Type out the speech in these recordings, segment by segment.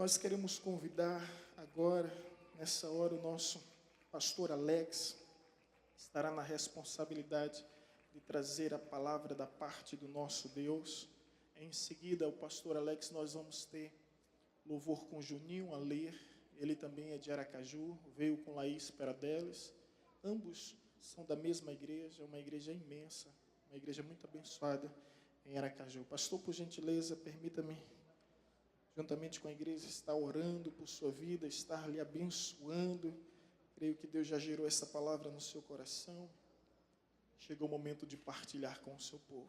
Nós queremos convidar agora, nessa hora, o nosso pastor Alex, estará na responsabilidade de trazer a palavra da parte do nosso Deus. Em seguida, o pastor Alex, nós vamos ter louvor com Juninho a ler. Ele também é de Aracaju, veio com Laís Peradeles. Ambos são da mesma igreja, uma igreja imensa, uma igreja muito abençoada em Aracaju. Pastor, por gentileza, permita-me, juntamente com a igreja, estar orando por sua vida, estar lhe abençoando. Creio que Deus já gerou essa palavra no seu coração. Chegou o momento de partilhar com o seu povo.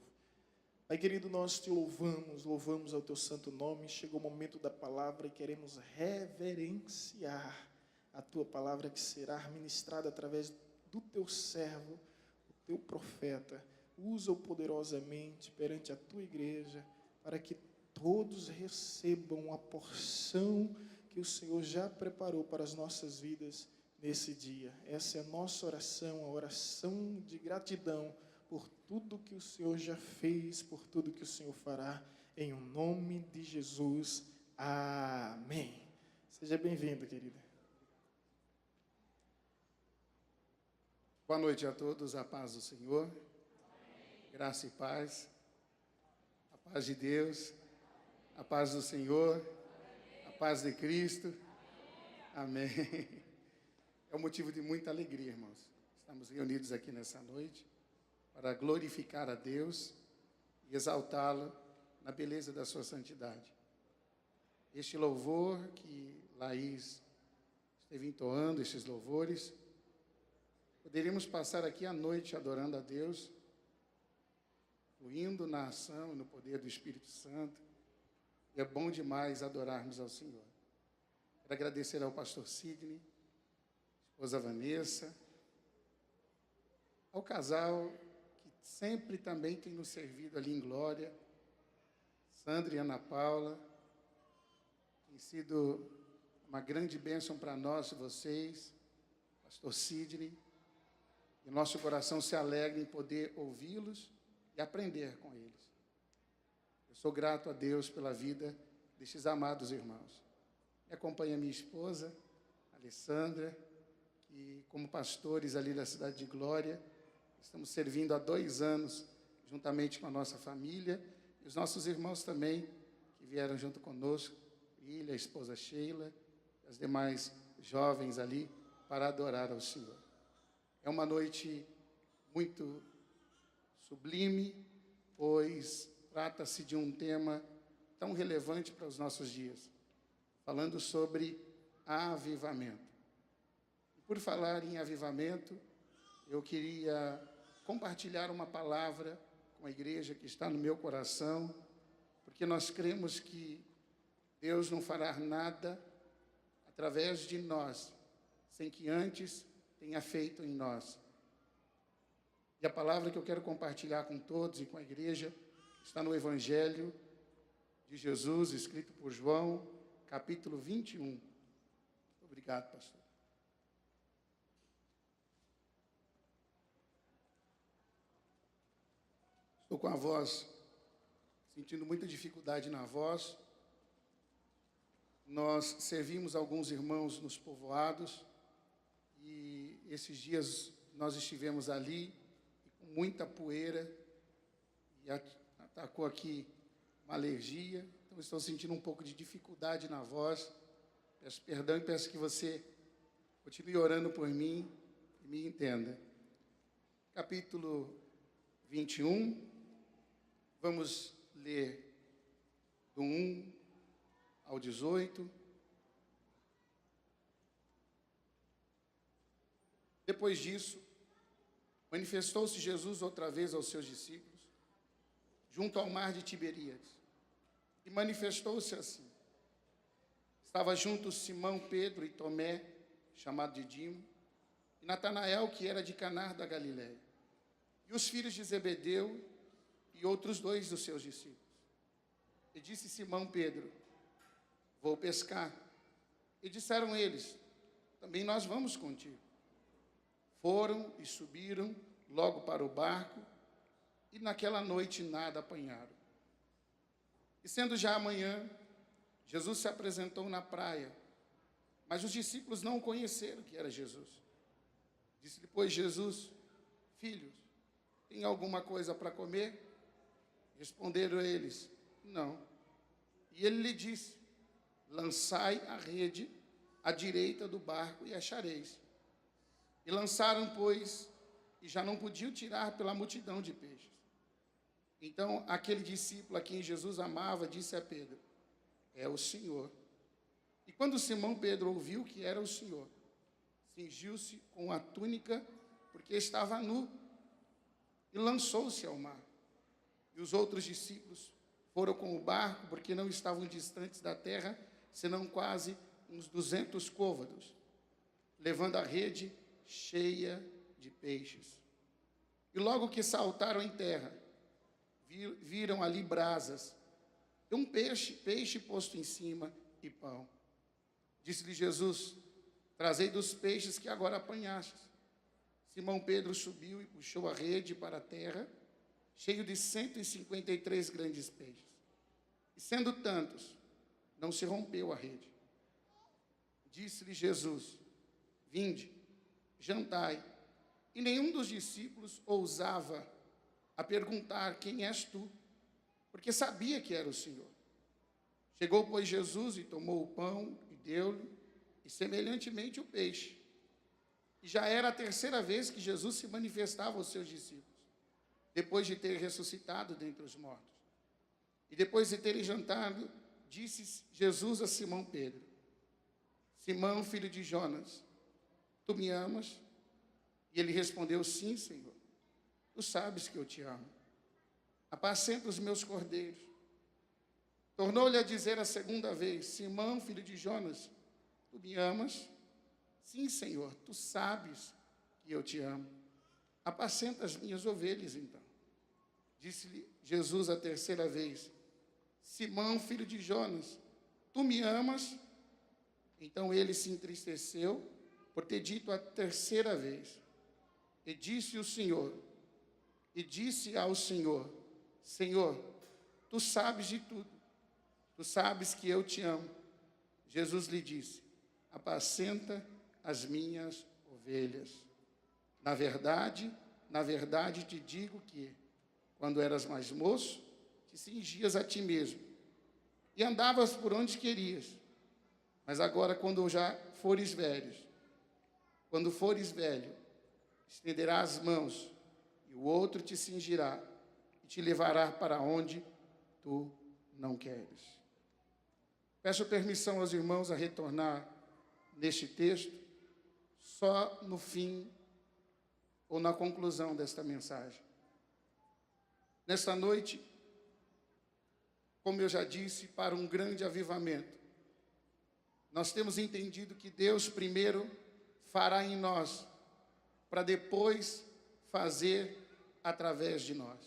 Pai querido, nós te louvamos ao teu santo nome. Chegou o momento da palavra e queremos reverenciar a tua palavra que será ministrada através do teu servo, o teu profeta. Usa-o poderosamente perante a tua igreja, para que todos recebam a porção que o Senhor já preparou para as nossas vidas nesse dia. Essa é a nossa oração, a oração de gratidão por tudo que o Senhor já fez, por tudo que o Senhor fará, em o nome de Jesus. Amém. Seja bem-vindo, querida. Boa noite a todos, a paz do Senhor, graça e paz, a paz de Deus, a paz do Senhor, a paz de Cristo, amém. É um motivo de muita alegria, irmãos. Estamos reunidos aqui nessa noite para glorificar a Deus e exaltá-lo na beleza da sua santidade. Este louvor que Laís esteve entoando, estes louvores, poderíamos passar aqui a noite adorando a Deus, fluindo na ação e no poder do Espírito Santo. E é bom demais adorarmos ao Senhor. Quero agradecer ao pastor Sidney, esposa Vanessa, ao casal que sempre também tem nos servido ali em glória, Sandra e Ana Paula. Tem sido uma grande bênção para nós e vocês, pastor Sidney. E nosso coração se alegra em poder ouvi-los e aprender com eles. Eu sou grato a Deus pela vida destes amados irmãos. Me acompanha minha esposa, Alessandra, que como pastores ali da cidade de Glória, estamos servindo há 2 anos, juntamente com a nossa família, e os nossos irmãos também, que vieram junto conosco, Ilha, a esposa Sheila, as demais jovens ali, para adorar ao Senhor. É uma noite muito sublime, pois trata-se de um tema tão relevante para os nossos dias, falando sobre avivamento. E por falar em avivamento, eu queria compartilhar uma palavra com a igreja que está no meu coração, porque nós cremos que Deus não fará nada através de nós, sem que antes tenha feito em nós. E a palavra que eu quero compartilhar com todos e com a igreja está no Evangelho de Jesus, escrito por João, capítulo 21. Obrigado, pastor. Estou com a voz, sentindo muita dificuldade na voz. Nós servimos alguns irmãos nos povoados, e esses dias nós estivemos ali, com muita poeira, e atacou aqui uma alergia, então estou sentindo um pouco de dificuldade na voz. Peço perdão e peço que você continue orando por mim e me entenda. Capítulo 21, vamos ler do 1 ao 18. Depois disso, manifestou-se Jesus outra vez aos seus discípulos, junto ao mar de Tiberíades, e manifestou-se assim. Estava juntos Simão, Pedro e Tomé, chamado de Dimo, e Natanael, que era de Caná da Galileia, e os filhos de Zebedeu e outros 2 dos seus discípulos. E disse Simão Pedro: vou pescar. E disseram eles: também nós vamos contigo. Foram e subiram logo para o barco, e naquela noite nada apanharam. E sendo já amanhã, Jesus se apresentou na praia, mas os discípulos não conheceram que era Jesus. Disse depois Jesus: filhos, tem alguma coisa para comer? Responderam eles: não. E ele lhe disse: lançai a rede à direita do barco e achareis. E lançaram, pois, e já não podiam tirar pela multidão de peixes. Então, aquele discípulo a quem Jesus amava disse a Pedro: é o Senhor. E quando Simão Pedro ouviu que era o Senhor, cingiu-se com a túnica, porque estava nu, e lançou-se ao mar. E os outros discípulos foram com o barco, porque não estavam distantes da terra, senão quase uns 200 côvados, levando a rede cheia de peixes. E logo que saltaram em terra, viram ali brasas, e um peixe posto em cima e pão. Disse-lhe Jesus: trazei dos peixes que agora apanhastes. Simão Pedro subiu e puxou a rede para a terra, cheio de 153 grandes peixes. E sendo tantos, não se rompeu a rede. Disse-lhe Jesus: vinde, jantai. E nenhum dos discípulos ousava a perguntar: quem és tu? Porque sabia que era o Senhor. Chegou, pois, Jesus e tomou o pão e deu-lhe, e semelhantemente o peixe. E já era a terceira vez que Jesus se manifestava aos seus discípulos, depois de ter ressuscitado dentre os mortos. E depois de terem jantado, disse Jesus a Simão Pedro: Simão, filho de Jonas, tu me amas? E ele respondeu: sim, Senhor, tu sabes que eu te amo. Apacenta os meus cordeiros. Tornou-lhe a dizer a segunda vez: Simão, filho de Jonas, tu me amas? Sim, Senhor, tu sabes que eu te amo. Apacenta as minhas ovelhas, então. Disse-lhe Jesus a terceira vez: Simão, filho de Jonas, tu me amas? Então ele se entristeceu por ter dito a terceira vez. E disse ao Senhor: Senhor, tu sabes de tudo, tu sabes que eu te amo. Jesus lhe disse: apacenta as minhas ovelhas. Na verdade te digo que, quando eras mais moço, te cingias a ti mesmo e andavas por onde querias. Mas agora, quando fores velho, estenderás as mãos, e o outro te cingirá e te levará para onde tu não queres. Peço permissão aos irmãos a retornar neste texto, só no fim ou na conclusão desta mensagem. Nesta noite, como eu já disse, para um grande avivamento, nós temos entendido que Deus primeiro fará em nós, para depois fazer através de nós.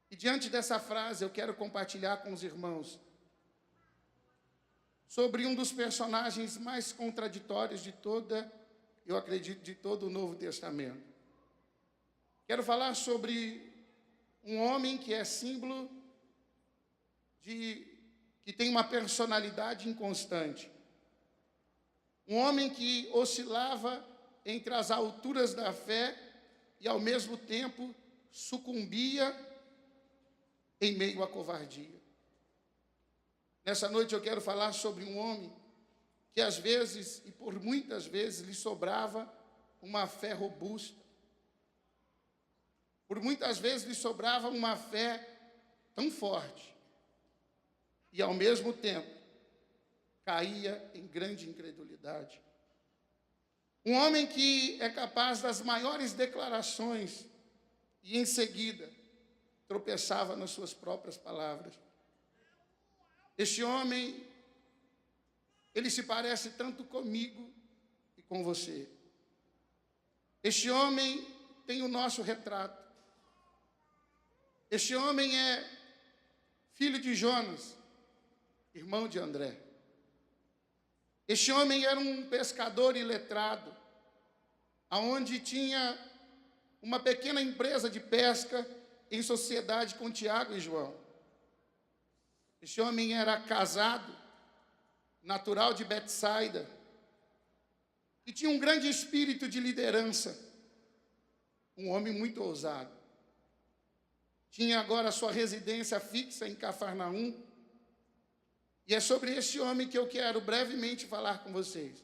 E diante dessa frase, eu quero compartilhar com os irmãos sobre um dos personagens mais contraditórios de eu acredito, de todo o Novo Testamento. Quero falar sobre um homem que é símbolo que tem uma personalidade inconstante. Um homem que oscilava entre as alturas da fé e, ao mesmo tempo, sucumbia em meio à covardia. Nessa noite eu quero falar sobre um homem que às vezes, e por muitas vezes, lhe sobrava uma fé robusta. Por muitas vezes lhe sobrava uma fé tão forte e, ao mesmo tempo, caía em grande incredulidade. Um homem que é capaz das maiores declarações e, em seguida, tropeçava nas suas próprias palavras. Este homem, ele se parece tanto comigo e com você. Este homem tem o nosso retrato. Este homem é filho de Jonas, irmão de André. Este homem era um pescador iletrado, aonde tinha uma pequena empresa de pesca em sociedade com Tiago e João. Este homem era casado, natural de Betsaida, e tinha um grande espírito de liderança, um homem muito ousado. Tinha agora sua residência fixa em Cafarnaum, e é sobre este homem que eu quero brevemente falar com vocês.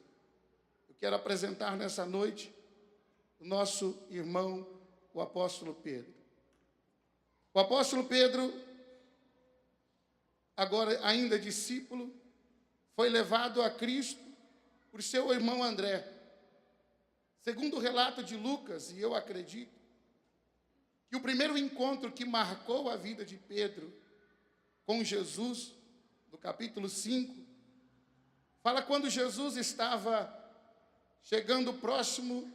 Eu quero apresentar nessa noite o nosso irmão, o apóstolo Pedro. O apóstolo Pedro, agora ainda discípulo, foi levado a Cristo por seu irmão André. Segundo o relato de Lucas, e eu acredito, que o primeiro encontro que marcou a vida de Pedro com Jesus, do capítulo 5, fala quando Jesus estava chegando próximo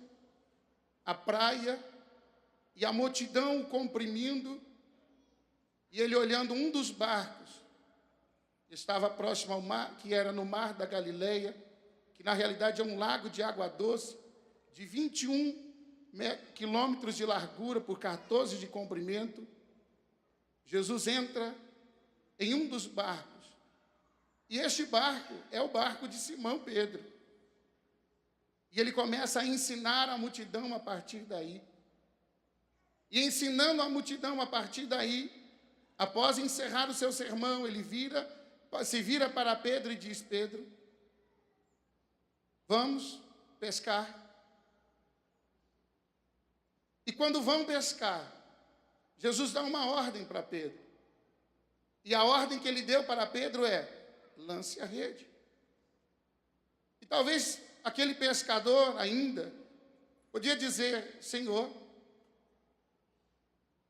à praia e a multidão o comprimindo, e ele olhando um dos barcos que estava próximo ao mar, que era no mar da Galileia, que na realidade é um lago de água doce, de 21 quilômetros de largura por 14 de comprimento. Jesus entra em um dos barcos, e este barco é o barco de Simão Pedro. E ele começa a ensinar a multidão a partir daí. E ensinando a multidão a partir daí, após encerrar o seu sermão, ele se vira para Pedro e diz: Pedro, vamos pescar. E quando vão pescar, Jesus dá uma ordem para Pedro. E a ordem que ele deu para Pedro é: lance a rede. E talvez aquele pescador ainda podia dizer: Senhor,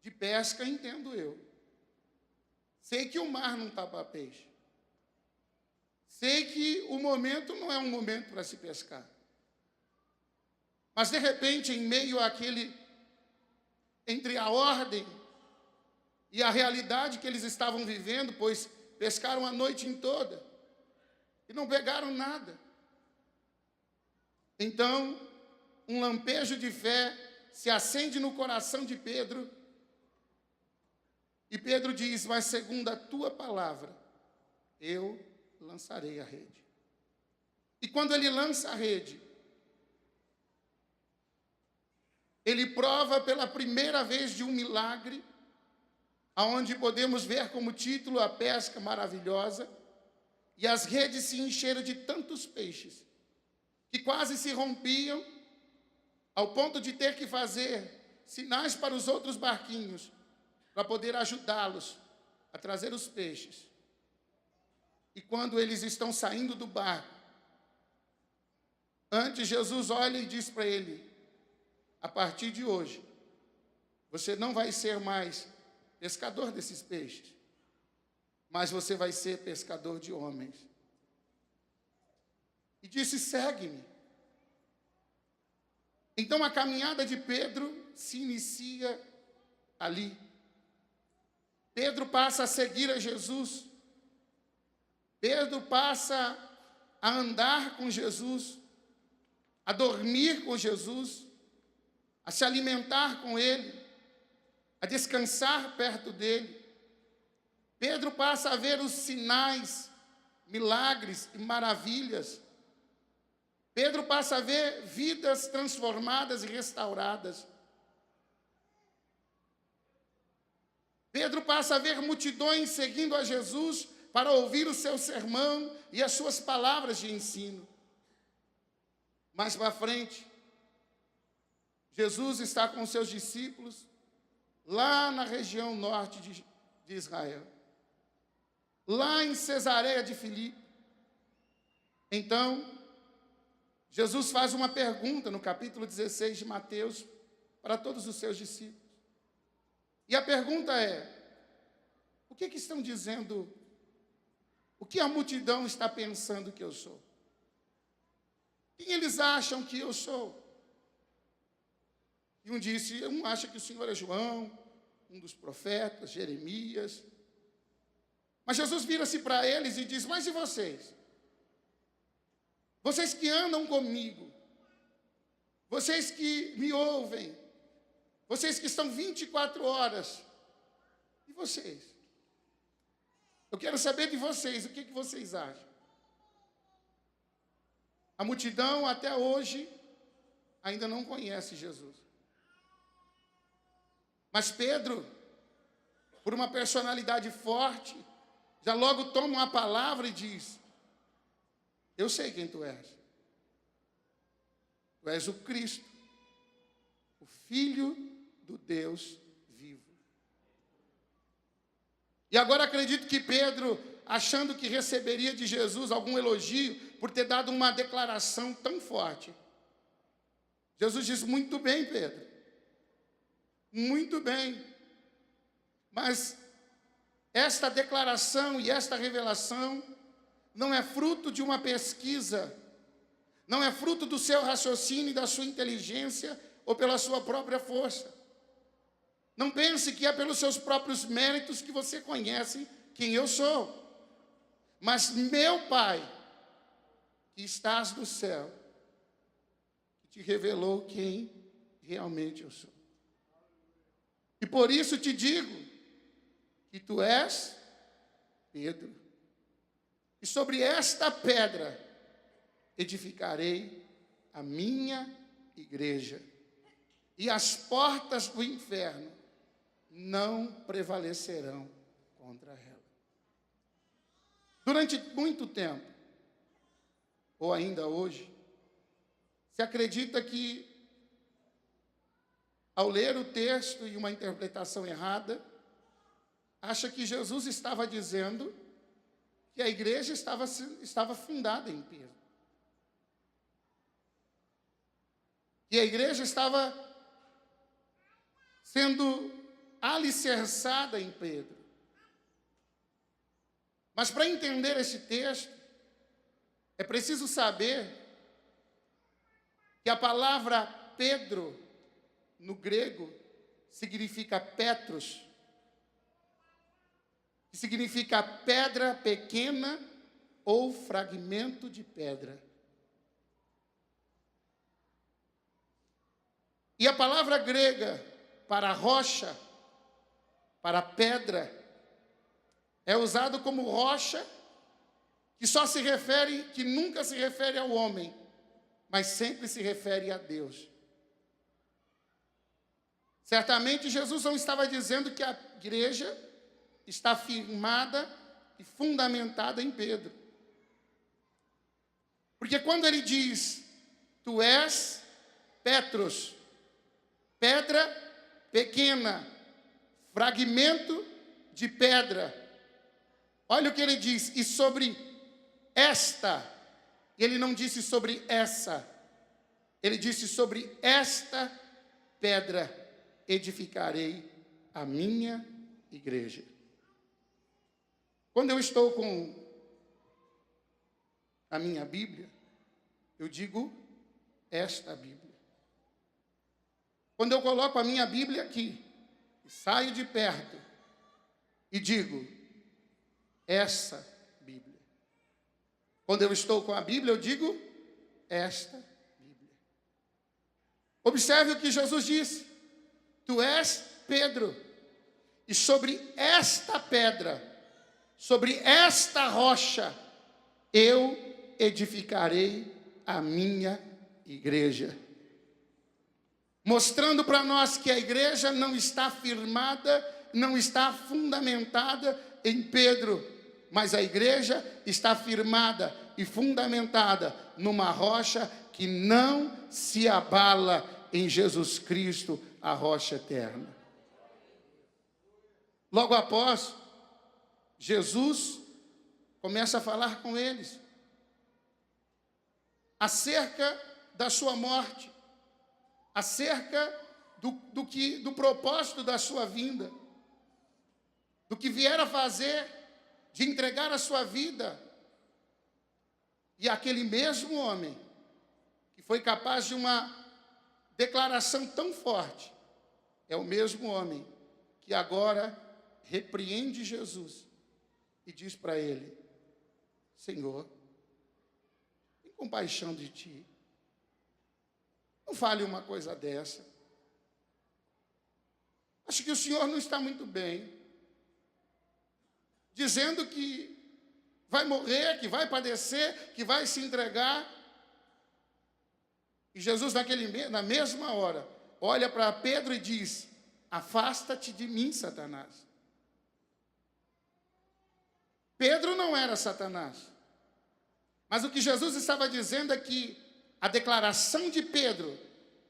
de pesca entendo eu. Sei que o mar não está para peixe. Sei que o momento não é um momento para se pescar. Mas de repente, em meio entre a ordem e a realidade que eles estavam vivendo, pois pescaram a noite em toda e não pegaram nada. Então, um lampejo de fé se acende no coração de Pedro, e Pedro diz: mas segundo a tua palavra, eu lançarei a rede. E quando ele lança a rede, ele prova pela primeira vez de um milagre, aonde podemos ver como título a pesca maravilhosa, e as redes se encheram de tantos peixes, que quase se rompiam, ao ponto de ter que fazer sinais para os outros barquinhos, para poder ajudá-los a trazer os peixes. E quando eles estão saindo do barco, antes Jesus olha e diz para ele: a partir de hoje, você não vai ser mais pescador desses peixes, mas você vai ser pescador de homens. E disse: segue-me. Então a caminhada de Pedro se inicia ali. Pedro passa a seguir a Jesus. Pedro passa a andar com Jesus, a dormir com Jesus, a se alimentar com Ele, a descansar perto dEle. Pedro passa a ver os sinais, milagres e maravilhas. Pedro passa a ver vidas transformadas e restauradas. Pedro passa a ver multidões seguindo a Jesus para ouvir o seu sermão e as suas palavras de ensino. Mais para frente, Jesus está com seus discípulos lá na região norte de Israel, lá em Cesareia de Filipe. Então, Jesus faz uma pergunta no capítulo 16 de Mateus para todos os seus discípulos. E a pergunta é: o que estão dizendo? O que a multidão está pensando que eu sou? Quem eles acham que eu sou? E um acha que o Senhor é João, um dos profetas, Jeremias. Mas Jesus vira-se para eles e diz: mas e vocês? Vocês que andam comigo, vocês que me ouvem, vocês que estão 24 horas, e vocês? Eu quero saber de vocês, o que vocês acham? A multidão até hoje ainda não conhece Jesus. Mas Pedro, por uma personalidade forte, já logo toma uma palavra e diz: eu sei quem tu és. Tu és o Cristo, o Filho do Deus vivo. E agora acredito que Pedro, achando que receberia de Jesus algum elogio por ter dado uma declaração tão forte, Jesus diz: muito bem, Pedro, muito bem, mas esta declaração e esta revelação não é fruto de uma pesquisa, não é fruto do seu raciocínio e da sua inteligência ou pela sua própria força. Não pense que é pelos seus próprios méritos que você conhece quem eu sou. Mas meu Pai, que estás no céu, te revelou quem realmente eu sou. E por isso te digo que tu és Pedro. E sobre esta pedra edificarei a minha igreja. E as portas do inferno não prevalecerão contra ela. Durante muito tempo, ou ainda hoje, se acredita que, ao ler o texto e uma interpretação errada, acha que Jesus estava dizendo que a igreja estava fundada em Pedro. E a igreja estava sendo alicerçada em Pedro. Mas para entender esse texto, é preciso saber que a palavra Pedro, no grego, significa Petros, que significa pedra pequena ou fragmento de pedra. E a palavra grega para rocha, para pedra, é usado como rocha, que só se refere, que nunca se refere ao homem, mas sempre se refere a Deus. Certamente Jesus não estava dizendo que a igreja está firmada e fundamentada em Pedro. Porque quando ele diz, tu és Petros, pedra pequena, fragmento de pedra. Olha o que ele diz, e sobre esta, ele não disse sobre essa, ele disse sobre esta pedra edificarei a minha igreja. Quando eu estou com a minha Bíblia, eu digo esta Bíblia. Quando eu coloco a minha Bíblia aqui, saio de perto e digo essa Bíblia. Quando eu estou com a Bíblia, eu digo esta Bíblia. Observe o que Jesus disse. Tu és Pedro, e sobre esta pedra, sobre esta rocha, eu edificarei a minha igreja. Mostrando para nós que a igreja não está firmada, não está fundamentada em Pedro, mas a igreja está firmada e fundamentada numa rocha que não se abala em Jesus Cristo, a rocha eterna. Logo após, Jesus começa a falar com eles acerca da sua morte, acerca do propósito da sua vinda, do que vier a fazer, de entregar a sua vida. E aquele mesmo homem, que foi capaz de uma declaração tão forte, é o mesmo homem que agora repreende Jesus e diz para ele: Senhor, tem compaixão de ti. Não fale uma coisa dessa. Acho que o Senhor não está muito bem. dizendo que vai morrer, que vai padecer, que vai se entregar. E Jesus, na mesma hora, olha para Pedro e diz: afasta-te de mim, Satanás. Pedro não era Satanás. Mas o que Jesus estava dizendo é que a declaração de Pedro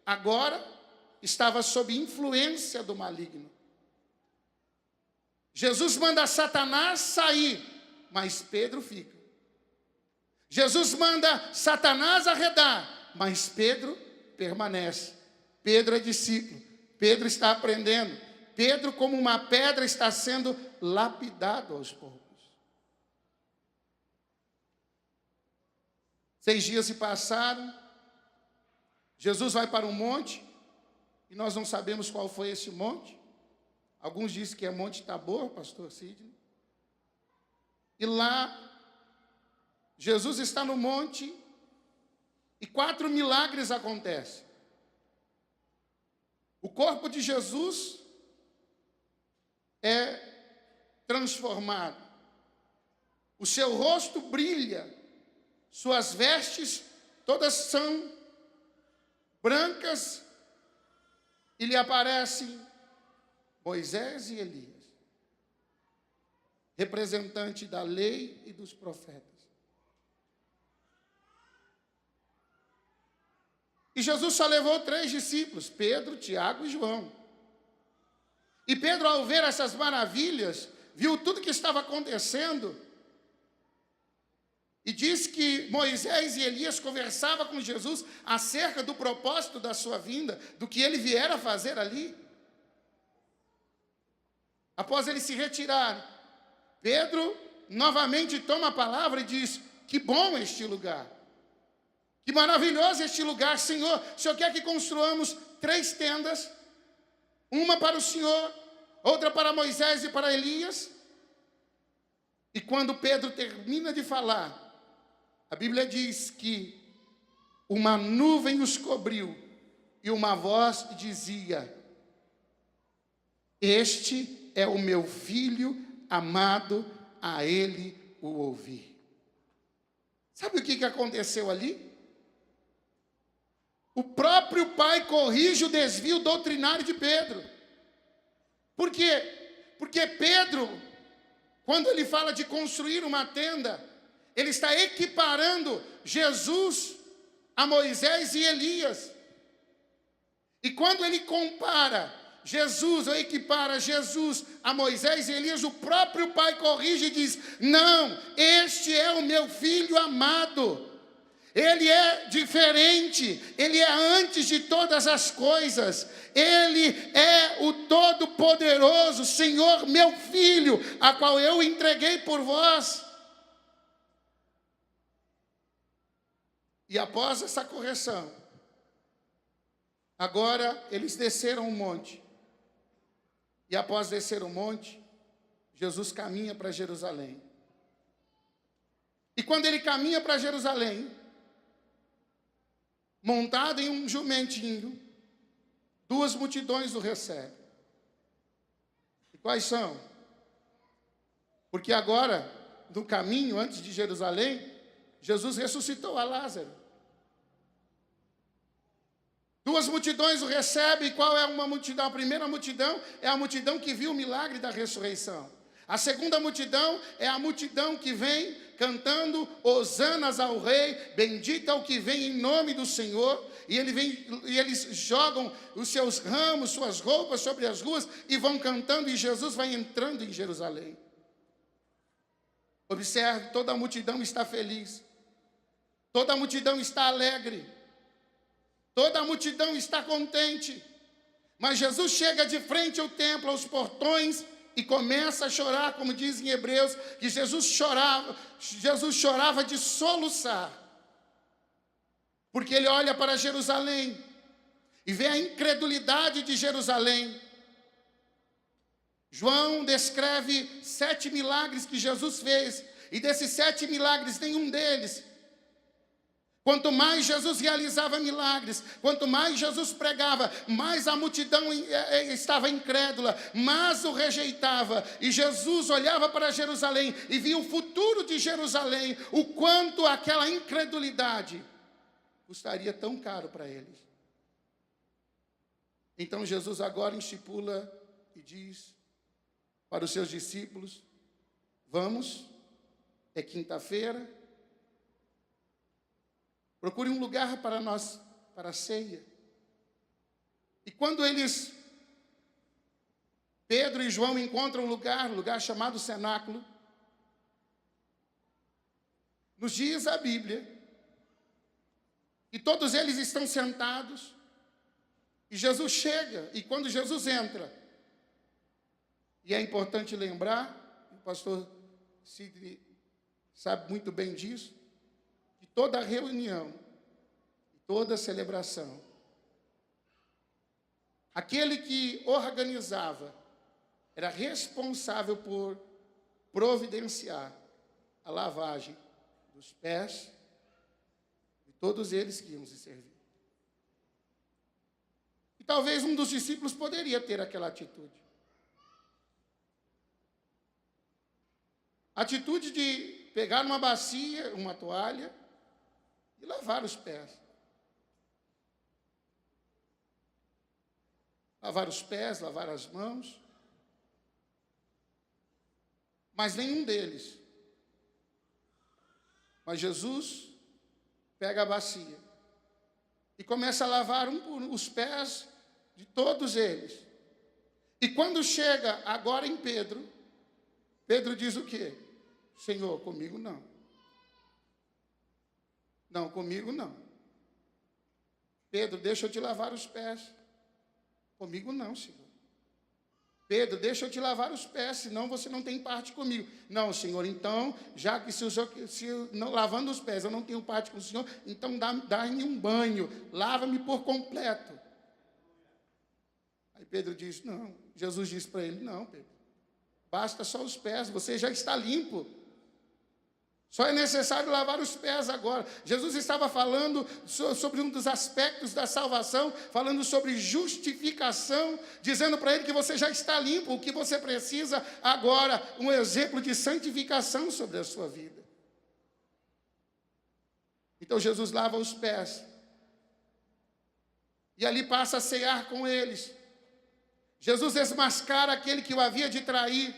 agora estava sob influência do maligno. Jesus manda Satanás sair, mas Pedro fica. Jesus manda Satanás arredar, mas Pedro permanece. Pedro é discípulo. Pedro está aprendendo. Pedro, como uma pedra, está sendo lapidado aos poucos. 6 dias se passaram. Jesus vai para um monte, e nós não sabemos qual foi esse monte. Alguns dizem que é Monte Tabor, pastor Sidney. E lá, Jesus está no monte, e 4 milagres acontecem. O corpo de Jesus é transformado. O seu rosto brilha. Suas vestes todas são brancas. E lhe aparecem Moisés e Elias, representante da lei e dos profetas. E Jesus só levou 3 discípulos, Pedro, Tiago e João. E Pedro, ao ver essas maravilhas, viu tudo que estava acontecendo, e diz que Moisés e Elias conversavam com Jesus acerca do propósito da sua vinda, do que ele viera fazer ali. Após ele se retirar, Pedro novamente toma a palavra e diz: que bom este lugar, que maravilhoso este lugar, Senhor. O Senhor quer que construamos 3 tendas, uma para o Senhor, outra para Moisés e para Elias. E quando Pedro termina de falar, a Bíblia diz que uma nuvem os cobriu e uma voz dizia: este é o meu filho amado, a ele o ouvi. Sabe o que aconteceu ali? O próprio Pai corrige o desvio doutrinário de Pedro. Por quê? Porque Pedro, quando ele fala de construir uma tenda, ele está equiparando Jesus a Moisés e Elias. E quando ele compara Jesus, ou equipara Jesus a Moisés e Elias, o próprio Pai corrige e diz: não, este é o meu filho amado. Ele é diferente, ele é antes de todas as coisas. Ele é o Todo-Poderoso, Senhor, meu filho, a qual eu entreguei por vós. E após essa correção, agora eles desceram o monte. E após descer o monte, Jesus caminha para Jerusalém. E quando ele caminha para Jerusalém, montado em um jumentinho, 2 multidões o recebem. E quais são? Porque agora, no caminho, antes de Jerusalém, Jesus ressuscitou a Lázaro. 2 multidões o recebem. E qual é uma multidão? A primeira multidão é a multidão que viu o milagre da ressurreição. A segunda multidão é a multidão que vem cantando hosanas ao rei, bendito é o que vem em nome do Senhor. E eles jogam os seus ramos, suas roupas sobre as ruas e vão cantando, e Jesus vai entrando em Jerusalém. Observe, toda a multidão está feliz. Toda a multidão está alegre. Toda a multidão está contente. Mas Jesus chega de frente ao templo, aos portões, e começa a chorar, como diz em Hebreus, que Jesus chorava de soluçar. Porque ele olha para Jerusalém e vê a incredulidade de Jerusalém. João descreve 7 milagres que Jesus fez, e desses 7 milagres, nenhum deles Quanto mais Jesus realizava milagres, quanto mais Jesus pregava, mais a multidão estava incrédula, mais o rejeitava. E Jesus olhava para Jerusalém e via o futuro de Jerusalém, o quanto aquela incredulidade custaria tão caro para eles. Então Jesus agora estipula e diz para os seus discípulos: vamos, é quinta-feira, procure um lugar para nós, para a ceia. E quando Pedro e João encontram um lugar chamado cenáculo, nos diz a Bíblia, e todos eles estão sentados, e Jesus chega, e quando Jesus entra, e é importante lembrar, o pastor Sidney sabe muito bem disso, toda reunião, toda celebração, aquele que organizava era responsável por providenciar a lavagem dos pés de todos eles que iam se servir. E talvez um dos discípulos poderia ter aquela atitude. Atitude de pegar uma bacia, uma toalha, e lavar os pés. Lavar os pés, lavar as mãos. Mas nenhum deles. Mas Jesus pega a bacia e começa a lavar os pés de todos eles. E quando chega agora em Pedro, Pedro diz o quê? Senhor, comigo não. Não, comigo não. Pedro, deixa eu te lavar os pés. Comigo não, Senhor. Pedro, deixa eu te lavar os pés, senão você não tem parte comigo. Não, Senhor, então, já que lavando os pés eu não tenho parte com o Senhor, então dá-me um banho, lava-me por completo. Aí Pedro diz, não. Jesus disse para ele, não, Pedro, basta só os pés, você já está limpo. Só é necessário lavar os pés agora. Jesus estava falando sobre um dos aspectos da salvação, falando sobre justificação, dizendo para ele que você já está limpo, o que você precisa agora, um exemplo de santificação sobre a sua vida. Então Jesus lava os pés. E ali passa a cear com eles. Jesus desmascara aquele que o havia de trair.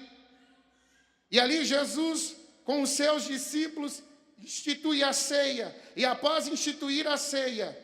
E ali Jesus, com os seus discípulos, institui a ceia. E após instituir a ceia,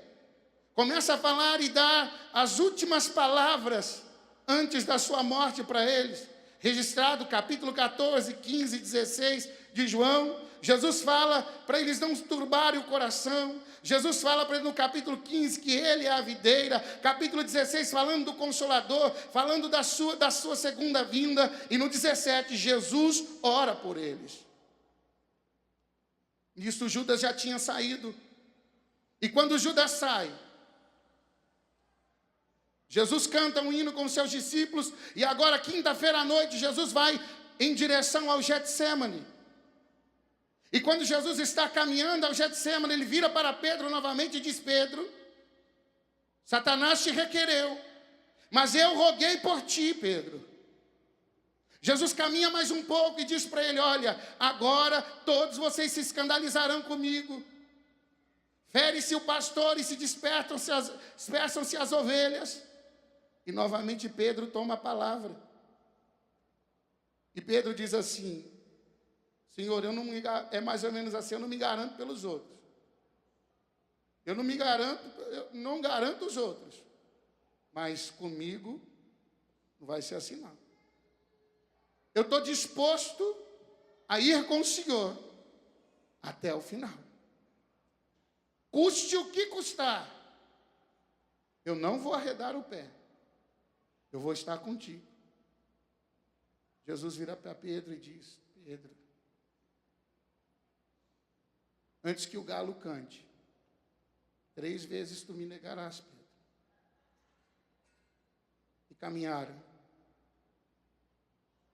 começa a falar e dar as últimas palavras antes da sua morte para eles. Registrado capítulo 14, 15, 16 de João. Jesus fala para eles não turbarem o coração. Jesus fala para eles no capítulo 15 que ele é a videira. Capítulo 16 falando do Consolador, falando da sua segunda vinda. E no 17 Jesus ora por eles. Nisso Judas já tinha saído. E quando Judas sai, Jesus canta um hino com seus discípulos. E agora, quinta-feira à noite, Jesus vai em direção ao Getsemane. E quando Jesus está caminhando ao Getsemane, ele vira para Pedro novamente e diz, Pedro, Satanás te requereu, mas eu roguei por ti, Pedro. Jesus caminha mais um pouco e diz para ele, olha, agora todos vocês se escandalizarão comigo. Fere-se o pastor e se dispersam-se as ovelhas. E novamente Pedro toma a palavra. E Pedro diz assim, Senhor, é mais ou menos assim, eu não me garanto pelos outros. Eu não garanto os outros. Mas comigo não vai ser assim não. Eu estou disposto a ir com o Senhor até o final. Custe o que custar. Eu não vou arredar o pé. Eu vou estar contigo. Jesus vira para Pedro e diz, Pedro, antes que o galo cante, 3 vezes tu me negarás, Pedro. E caminharam.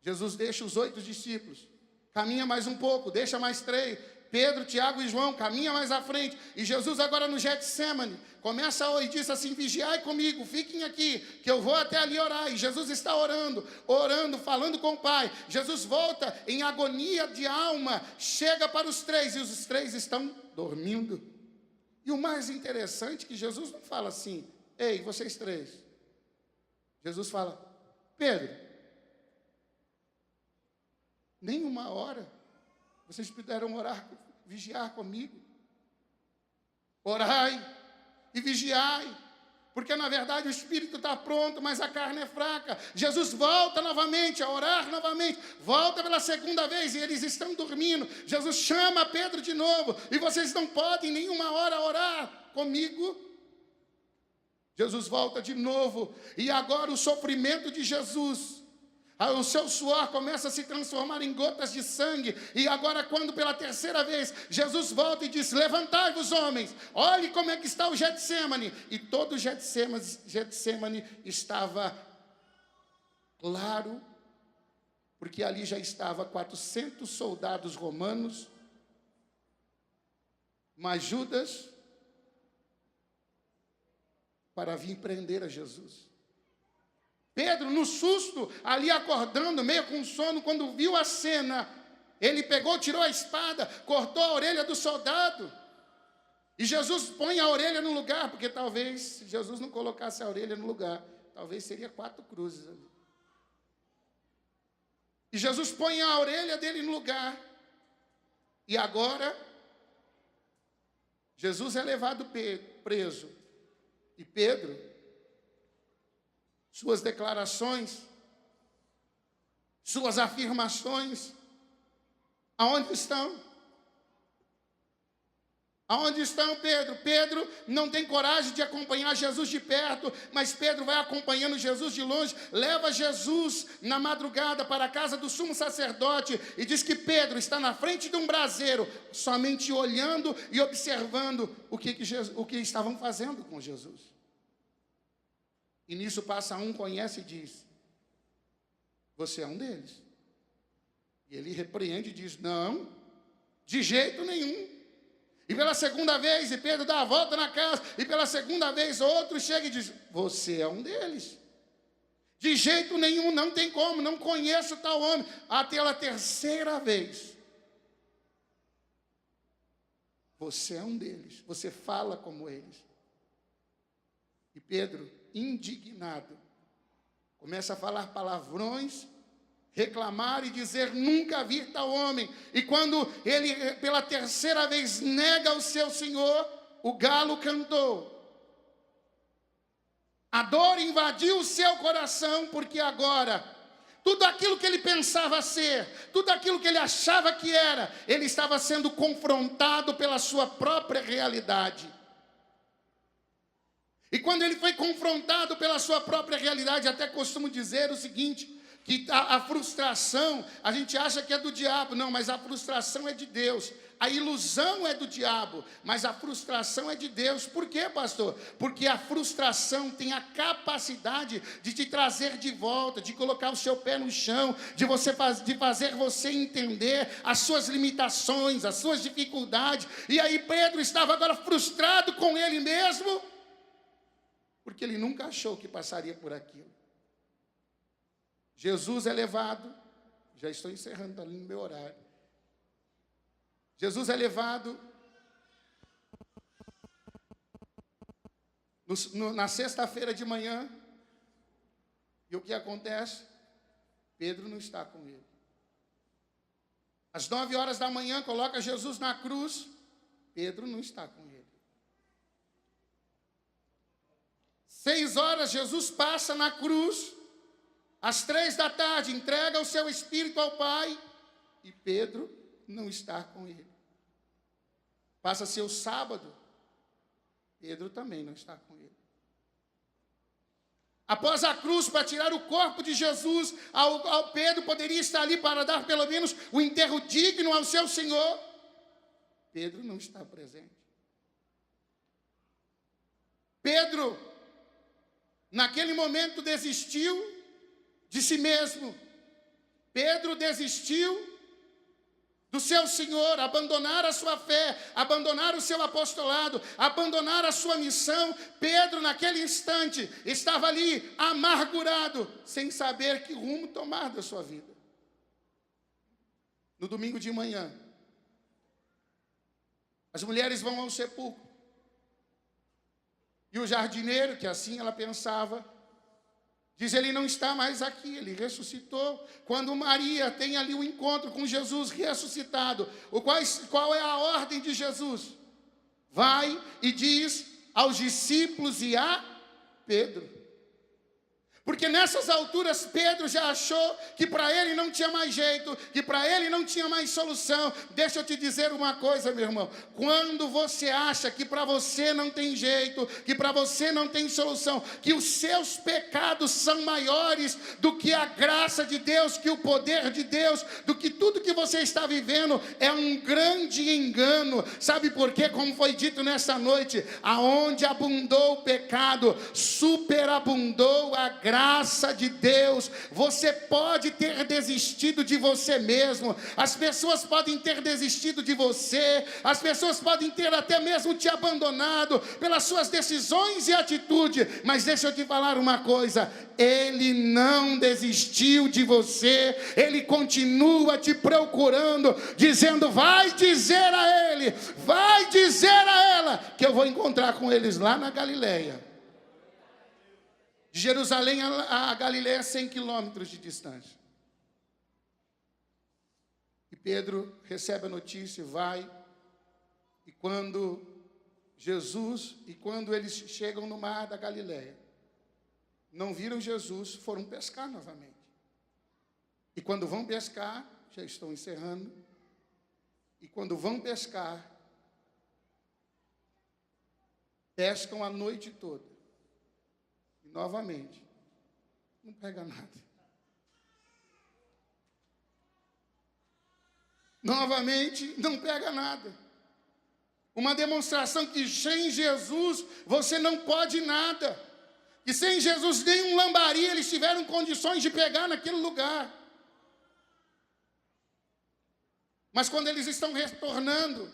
Jesus deixa os 8 discípulos. Caminha mais um pouco, deixa mais 3. Pedro, Tiago e João caminha mais à frente. E Jesus agora no Getsemane começa e diz assim: vigiai comigo, fiquem aqui, que eu vou até ali orar. E Jesus está orando, falando com o Pai. Jesus volta em agonia de alma, chega para os três, e os três estão dormindo. E o mais interessante é que Jesus não fala assim: ei, vocês três. Jesus fala: Pedro, nem uma hora vocês puderam orar, vigiar comigo. Orai e vigiai, porque na verdade o espírito está pronto, mas a carne é fraca. Jesus volta novamente a orar novamente, volta pela segunda vez e eles estão dormindo. Jesus chama Pedro de novo: e vocês não podem nenhuma hora orar comigo? Jesus volta de novo, e agora o sofrimento de Jesus, o seu suor começa a se transformar em gotas de sangue. E agora, quando pela terceira vez Jesus volta e diz: levantai-vos, homens, olhe como é que está o Getsemane. E todo o Getsemane estava claro, porque ali já estava 400 soldados romanos, mais Judas, para vir prender a Jesus. Pedro, no susto, ali acordando, meio com sono, quando viu a cena, ele pegou, tirou a espada, cortou a orelha do soldado. E Jesus põe a orelha no lugar, porque talvez, se Jesus não colocasse a orelha no lugar, talvez seria 4 cruzes ali. E Jesus põe a orelha dele no lugar. E agora, Jesus é levado preso. E Pedro, suas declarações, suas afirmações, aonde estão? Aonde estão, Pedro? Pedro não tem coragem de acompanhar Jesus de perto, mas Pedro vai acompanhando Jesus de longe, leva Jesus na madrugada para a casa do sumo sacerdote, e diz que Pedro está na frente de um braseiro, somente olhando e observando o que estavam fazendo com Jesus. E nisso passa um, conhece e diz: você é um deles. E ele repreende e diz: não, de jeito nenhum. E pela segunda vez, e Pedro dá a volta na casa, e pela segunda vez outro chega e diz: você é um deles. De jeito nenhum, não tem como, não conheço tal homem. Até a terceira vez: você é um deles, você fala como eles. E Pedro, indignado, começa a falar palavrões, reclamar e dizer: nunca vi tal homem. E quando ele pela terceira vez nega o seu Senhor, o galo cantou. A dor invadiu o seu coração, porque agora tudo aquilo que ele pensava ser, tudo aquilo que ele achava que era, ele estava sendo confrontado pela sua própria realidade. E quando ele foi confrontado pela sua própria realidade, até costumo dizer o seguinte, que a frustração, a gente acha que é do diabo. Não, mas a frustração é de Deus. A ilusão é do diabo, mas a frustração é de Deus. Por quê, pastor? Porque a frustração tem a capacidade de te trazer de volta, de colocar o seu pé no chão, de fazer você entender as suas limitações, as suas dificuldades. E aí Pedro estava agora frustrado com ele mesmo, porque ele nunca achou que passaria por aquilo. Jesus é levado, já estou encerrando, está ali no meu horário. Jesus é levado na sexta-feira de manhã, e o que acontece? Pedro não está com ele. Às 9 horas da manhã, coloca Jesus na cruz, Pedro não está com ele. 6 horas, Jesus passa na cruz. Às 3 da tarde, entrega o seu espírito ao Pai, e Pedro não está com ele. Passa-se o sábado, Pedro também não está com ele. Após a cruz, para tirar o corpo de Jesus, ao Pedro poderia estar ali para dar pelo menos o enterro digno ao seu Senhor. Pedro não está presente. Pedro, naquele momento, desistiu de si mesmo. Pedro desistiu do seu Senhor, abandonar a sua fé, abandonar o seu apostolado, abandonar a sua missão, Pedro, naquele instante, estava ali amargurado, sem saber que rumo tomar da sua vida. No domingo de manhã, as mulheres vão ao sepulcro. E o jardineiro, que assim ela pensava, diz: ele não está mais aqui, ele ressuscitou. Quando Maria tem ali um encontro com Jesus ressuscitado, qual é a ordem de Jesus? Vai e diz aos discípulos e a Pedro. Porque nessas alturas Pedro já achou que para ele não tinha mais jeito, que para ele não tinha mais solução. Deixa eu te dizer uma coisa, meu irmão. Quando você acha que para você não tem jeito, que para você não tem solução, que os seus pecados são maiores do que a graça de Deus, que o poder de Deus, do que tudo que você está vivendo, é um grande engano. Sabe por quê? Como foi dito nessa noite, aonde abundou o pecado, superabundou a graça de Deus. Você pode ter desistido de você mesmo, as pessoas podem ter desistido de você, as pessoas podem ter até mesmo te abandonado pelas suas decisões e atitude, mas deixa eu te falar uma coisa: Ele não desistiu de você, Ele continua te procurando, dizendo: vai dizer a ele, vai dizer a ela, que eu vou encontrar com eles lá na Galileia. De Jerusalém a Galileia, 100 quilômetros de distância. E Pedro recebe a notícia e vai. E quando eles chegam no mar da Galileia, não viram Jesus, foram pescar novamente. E quando vão pescar, já estou encerrando, e quando vão pescar, pescam a noite toda. Novamente, não pega nada. Novamente, não pega nada. Uma demonstração que sem Jesus você não pode nada. E sem Jesus nem um lambari eles tiveram condições de pegar naquele lugar. Mas quando eles estão retornando,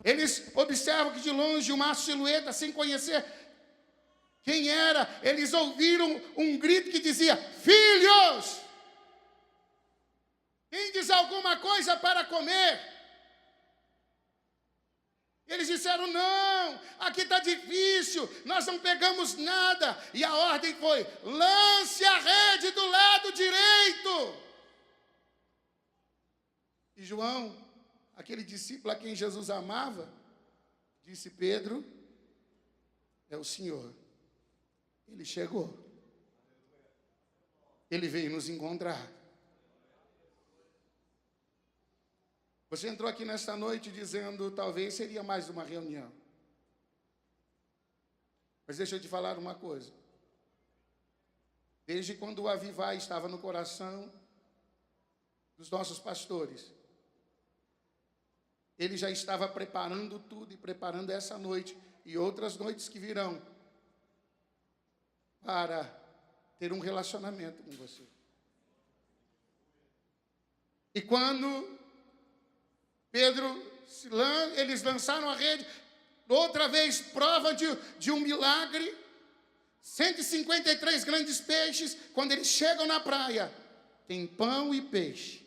eles observam que de longe uma silhueta, sem conhecer quem era, eles ouviram um grito que dizia: filhos, quem diz alguma coisa para comer? Eles disseram: não, aqui está difícil, nós não pegamos nada. E a ordem foi: lance a rede do lado direito. E João, aquele discípulo a quem Jesus amava, disse: Pedro, é o Senhor. Ele chegou. Ele veio nos encontrar. Você entrou aqui nesta noite dizendo: talvez seria mais uma reunião. Mas deixa eu te falar uma coisa. Desde quando o Avivai estava no coração dos nossos pastores, ele já estava preparando tudo e preparando essa noite e outras noites que virão, para ter um relacionamento com você. E quando eles lançaram a rede, outra vez prova de um milagre, 153 grandes peixes. Quando eles chegam na praia, tem pão e peixe,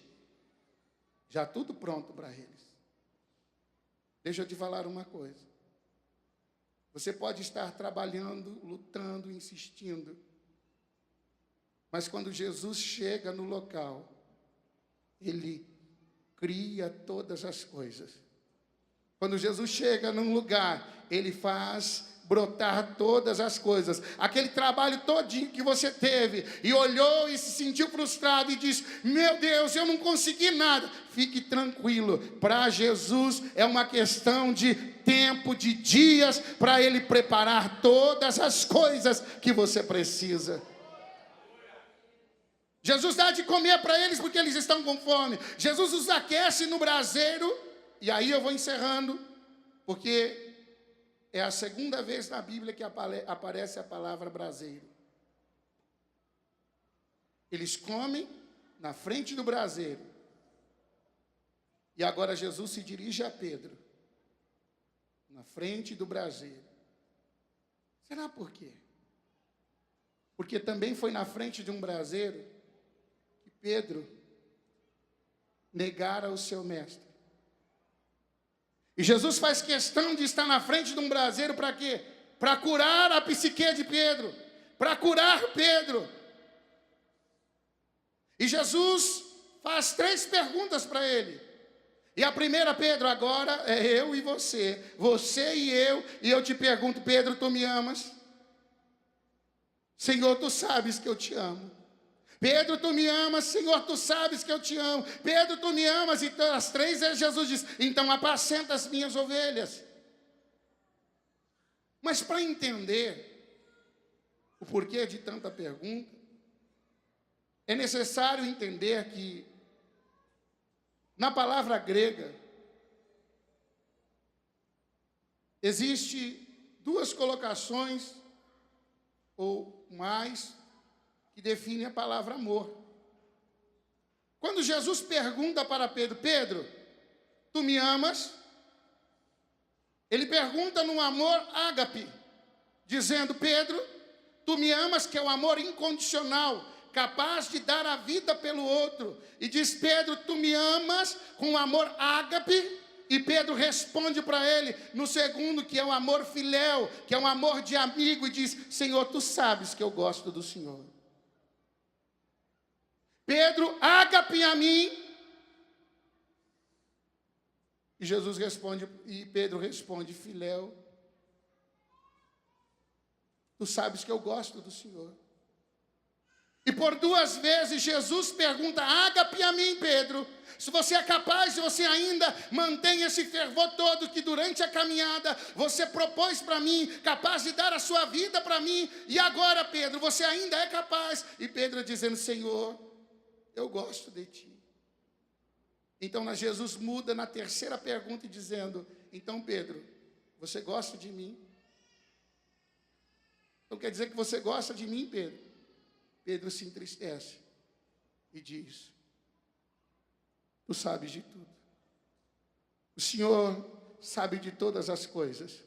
já tudo pronto para eles. Deixa eu te falar uma coisa. Você pode estar trabalhando, lutando, insistindo, mas quando Jesus chega no local, Ele cria todas as coisas. Quando Jesus chega num lugar, Ele faz brotar todas as coisas. Aquele trabalho todinho que você teve e olhou e se sentiu frustrado e diz: meu Deus, eu não consegui nada. Fique tranquilo, para Jesus é uma questão de tempo, de dias, para Ele preparar todas as coisas que você precisa. Jesus dá de comer para eles porque eles estão com fome. Jesus os aquece no braseiro. E aí eu vou encerrando, porque é a segunda vez na Bíblia que aparece a palavra braseiro. Eles comem na frente do braseiro. E agora Jesus se dirige a Pedro, na frente do braseiro. Será por quê? Porque também foi na frente de um braseiro que Pedro negara o seu mestre. E Jesus faz questão de estar na frente de um braseiro para quê? Para curar a psique de Pedro, para curar Pedro. E Jesus faz 3 perguntas para ele. E a primeira, Pedro, agora é eu e você e eu te pergunto, Pedro, tu me amas? Senhor, tu sabes que eu te amo. Pedro, tu me amas? Senhor, tu sabes que eu te amo. Pedro, tu me amas? Então, as 3 vezes Jesus diz, então apacenta as minhas ovelhas. Mas para entender o porquê de tanta pergunta, é necessário entender que na palavra grega existe 2 colocações ou mais que definem a palavra amor. Quando Jesus pergunta para Pedro, Pedro, tu me amas? Ele pergunta num amor ágape, dizendo, Pedro, tu me amas, que é o amor incondicional, capaz de dar a vida pelo outro. E diz, Pedro, tu me amas com amor ágape? E Pedro responde para ele no segundo, que é o amor filéu, que é um amor de amigo, e diz, Senhor, tu sabes que eu gosto do Senhor. Pedro, ágape a mim. E Jesus responde, e Pedro responde, filéu, tu sabes que eu gosto do Senhor. E por 2 vezes Jesus pergunta, ágape a mim, Pedro, se você é capaz, se você ainda mantém esse fervor todo que durante a caminhada você propôs para mim, capaz de dar a sua vida para mim, e agora, Pedro, você ainda é capaz. E Pedro dizendo, Senhor, eu gosto de ti. Então Jesus muda na 3ª pergunta, dizendo, então Pedro, você gosta de mim? Então quer dizer que você gosta de mim, Pedro? Pedro se entristece e diz, tu sabes de tudo. O Senhor sabe de todas as coisas.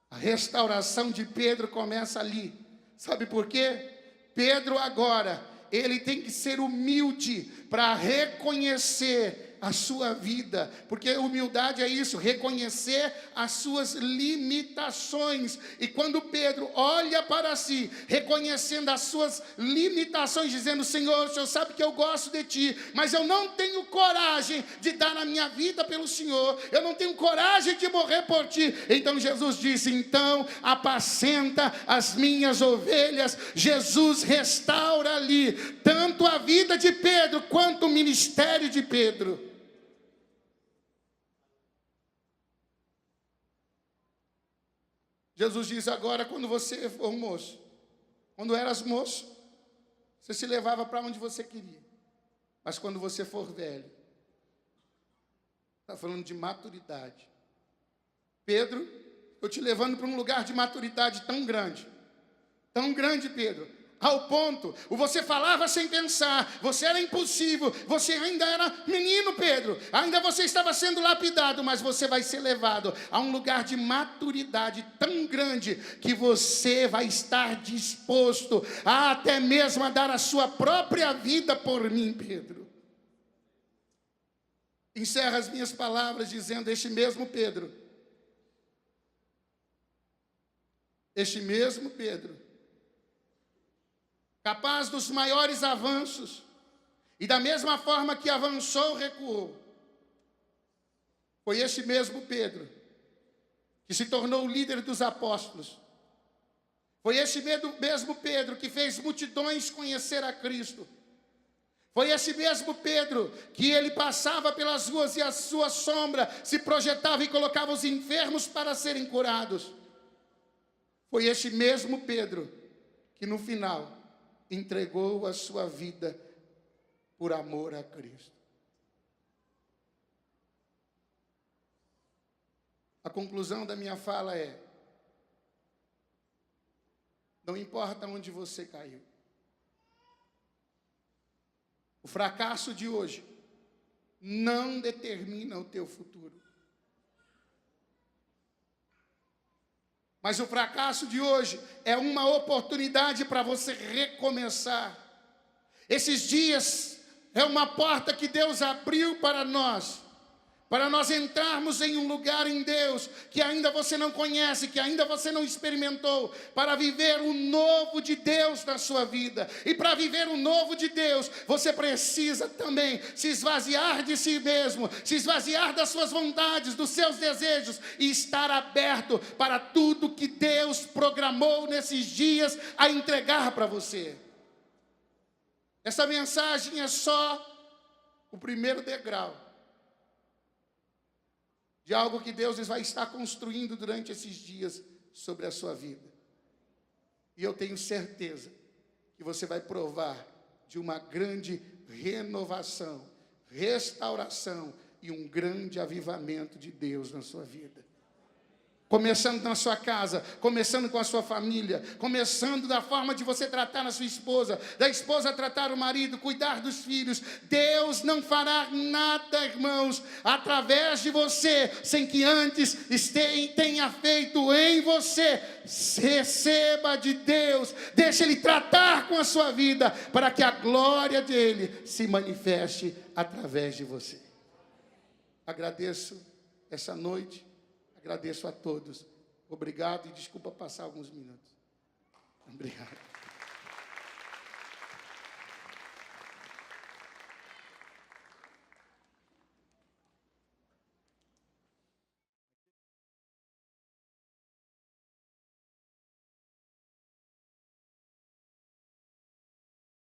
A restauração de Pedro começa ali. Sabe por quê? Pedro agora, ele tem que ser humilde para reconhecer a sua vida, porque humildade é isso, reconhecer as suas limitações. E quando Pedro olha para si, reconhecendo as suas limitações, dizendo, Senhor, o Senhor sabe que eu gosto de ti, mas eu não tenho coragem de dar a minha vida pelo Senhor, eu não tenho coragem de morrer por ti. Então Jesus disse, então apacenta as minhas ovelhas. Jesus restaura ali tanto a vida de Pedro quanto o ministério de Pedro. Jesus diz agora, quando você for moço, quando eras moço, você se levava para onde você queria. Mas quando você for velho, está falando de maturidade. Pedro, eu te levando para um lugar de maturidade tão grande, Pedro, ao ponto, você falava sem pensar, você era impulsivo, você ainda era menino, Pedro, ainda você estava sendo lapidado, mas você vai ser levado a um lugar de maturidade tão grande, que você vai estar disposto a até mesmo a dar a sua própria vida por mim, Pedro. Encerra as minhas palavras dizendo, este mesmo Pedro, capaz dos maiores avanços, e da mesma forma que avançou, recuou. Foi este mesmo Pedro que se tornou o líder dos apóstolos. Foi este mesmo Pedro que fez multidões conhecer a Cristo. Foi esse mesmo Pedro que ele passava pelas ruas e a sua sombra se projetava e colocava os enfermos para serem curados. Foi este mesmo Pedro que no final entregou a sua vida por amor a Cristo. A conclusão da minha fala é, não importa onde você caiu. O fracasso de hoje não determina o teu futuro. Mas o fracasso de hoje é uma oportunidade para você recomeçar. Esses dias é uma porta que Deus abriu para nós entrarmos em um lugar em Deus que ainda você não conhece, que ainda você não experimentou, para viver o novo de Deus na sua vida. E para viver o novo de Deus, você precisa também se esvaziar de si mesmo, se esvaziar das suas vontades, dos seus desejos, e estar aberto para tudo que Deus programou nesses dias a entregar para você. Essa mensagem é só o primeiro degrau de algo que Deus vai estar construindo durante esses dias sobre a sua vida. E eu tenho certeza que você vai provar de uma grande renovação, restauração e um grande avivamento de Deus na sua vida. Começando na sua casa, começando com a sua família, começando da forma de você tratar a sua esposa, da esposa tratar o marido, cuidar dos filhos. Deus não fará nada, irmãos, através de você, sem que antes tenha feito em você. Receba de Deus, deixe Ele tratar com a sua vida, para que a glória dEle se manifeste através de você. Agradeço essa noite. Agradeço a todos. Obrigado e desculpa passar alguns minutos. Obrigado.